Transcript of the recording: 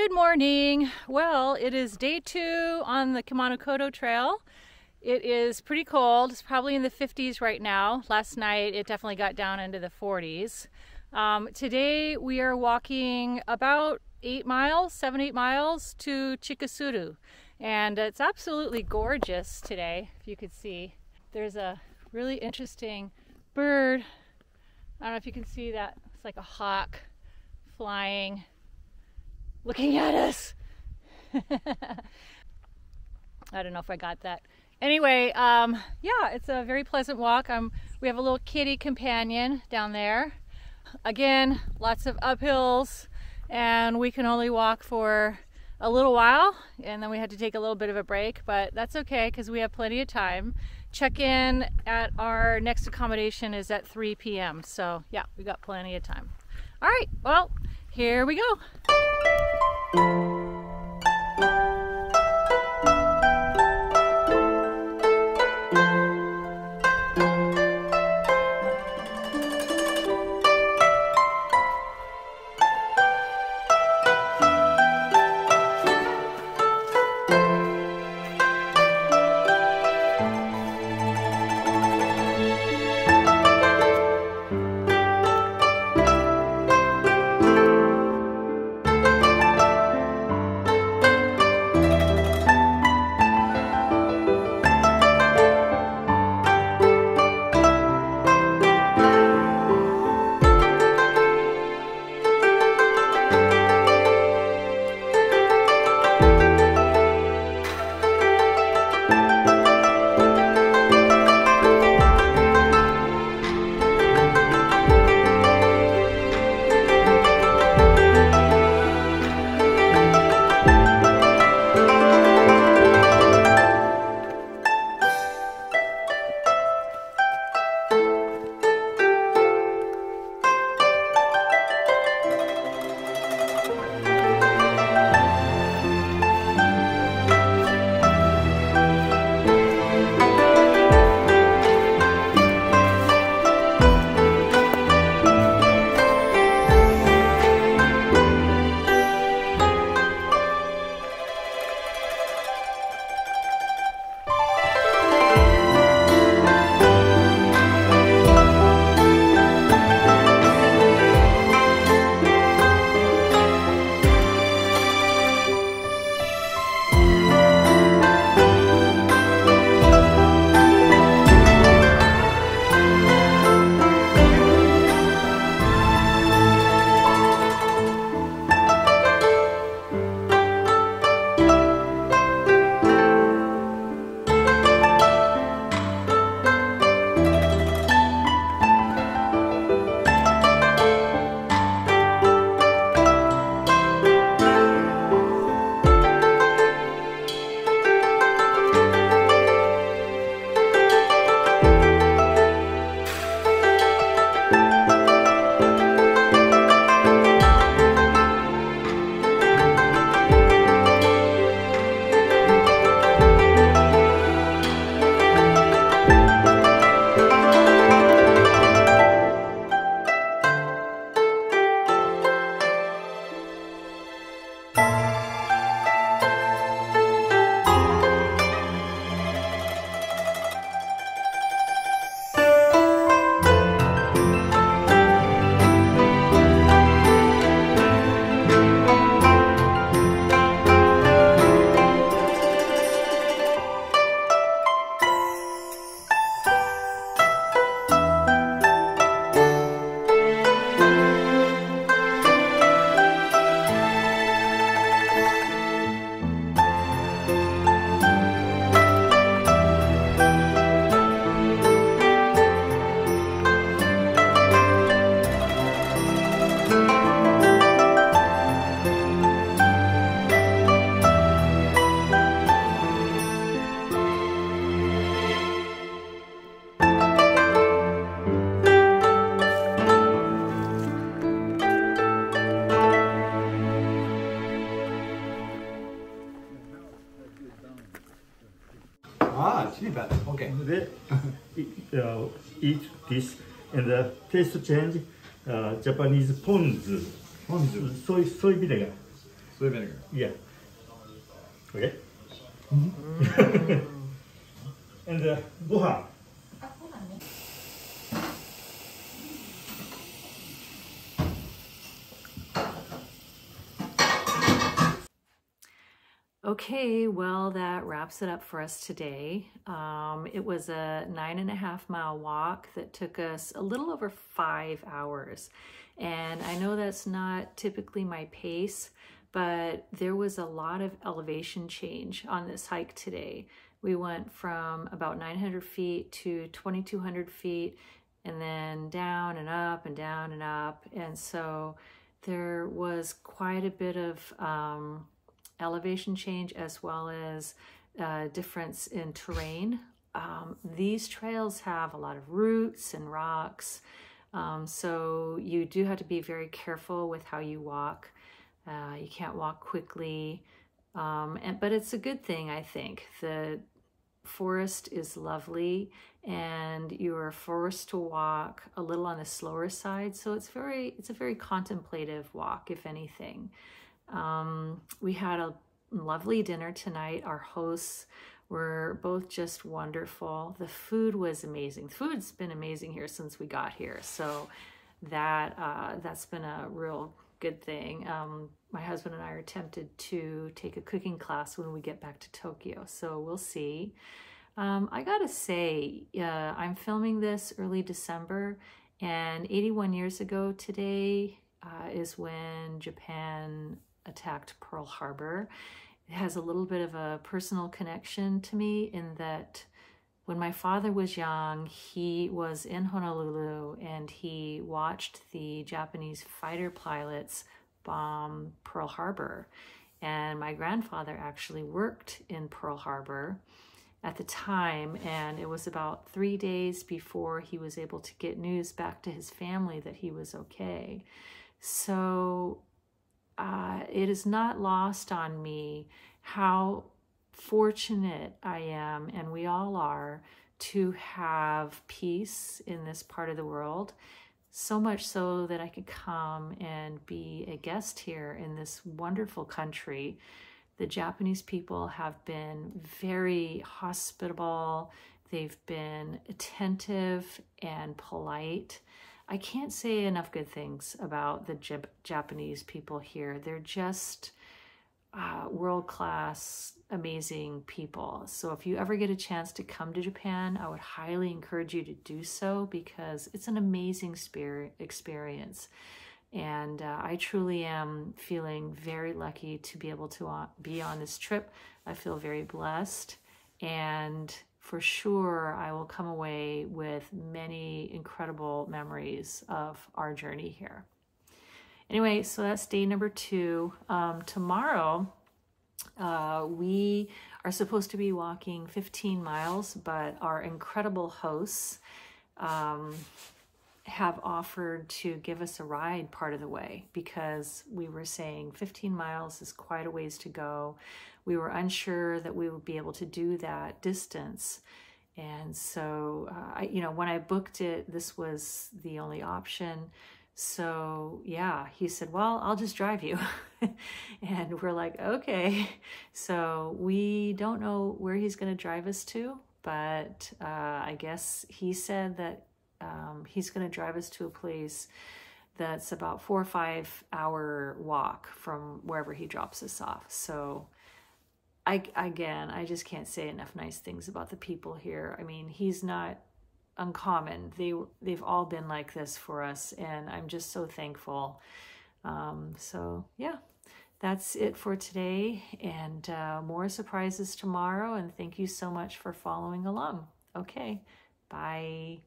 Good morning. Well, it is day 2 on the Kumano Kodo trail. It is pretty cold. It's probably in the 50s right now. Last night it definitely got down into the 40s. Today we are walking about 7-8 miles to Chikatsuyu, and it's absolutely gorgeous today. If you could see, there's a really interesting bird. I don't know if you can see that. It's like a hawk flying, looking at us. I don't know if I got that. Anyway, yeah, it's a very pleasant walk. We have a little kitty companion down there. Again, lots of uphills, and we can only walk for a little while, and then we had to take a little bit of a break, but that's okay because we have plenty of time. Check-in at our next accommodation is at 3 p.m. So yeah, we got plenty of time. All right, well, here we go. chili pepper. Okay. Eat this and the taste change. Japanese ponzu, soy vinegar. Soy vinegar. Yeah. Okay. And gohan. Okay, well, that wraps it up for us today. It was a 9.5 mile walk that took us a little over 5 hours. And I know that's not typically my pace, but there was a lot of elevation change on this hike today. We went from about 900 feet to 2,200 feet, and then down and up and down and up. And so there was quite a bit of elevation change as well as difference in terrain. These trails have a lot of roots and rocks, so you do have to be very careful with how you walk. You can't walk quickly, but it's a good thing, I think. The forest is lovely, and you are forced to walk a little on the slower side, so it's a very contemplative walk, if anything. We had a lovely dinner tonight. Our hosts were both just wonderful. The food was amazing. The food's been amazing here since we got here, so that's been a real good thing. My husband and I are tempted to take a cooking class when we get back to Tokyo, so we'll see. I gotta say, I'm filming this early December, and 81 years ago today is when Japan attacked Pearl Harbor. It has a little bit of a personal connection to me in that when my father was young, he was in Honolulu and he watched the Japanese fighter pilots bomb Pearl Harbor. And my grandfather actually worked in Pearl Harbor at the time, and it was about 3 days before he was able to get news back to his family that he was okay. So it is not lost on me how fortunate I am, and we all are, to have peace in this part of the world. So much so that I could come and be a guest here in this wonderful country. The Japanese people have been very hospitable. They've been attentive and polite. I can't say enough good things about the Japanese people here. They're just world-class, amazing people. So if you ever get a chance to come to Japan, I would highly encourage you to do so, because it's an amazing experience. And I truly am feeling very lucky to be able to be on this trip. I feel very blessed, and for sure, I will come away with many incredible memories of our journey here. Anyway, so that's day number 2. Tomorrow, we are supposed to be walking 15 miles, but our incredible hosts have offered to give us a ride part of the way, because we were saying 15 miles is quite a ways to go. We were unsure that we would be able to do that distance. And so, when I booked it, this was the only option. So yeah, he said, well, I'll just drive you. And we're like, okay. So we don't know where he's going to drive us to, but I guess he said that he's going to drive us to a place that's about 4 or 5 hour walk from wherever he drops us off. So I just can't say enough nice things about the people here. I mean, he's not uncommon. They've all been like this for us, and I'm just so thankful. So yeah, that's it for today, and more surprises tomorrow, and thank you so much for following along. Okay, bye.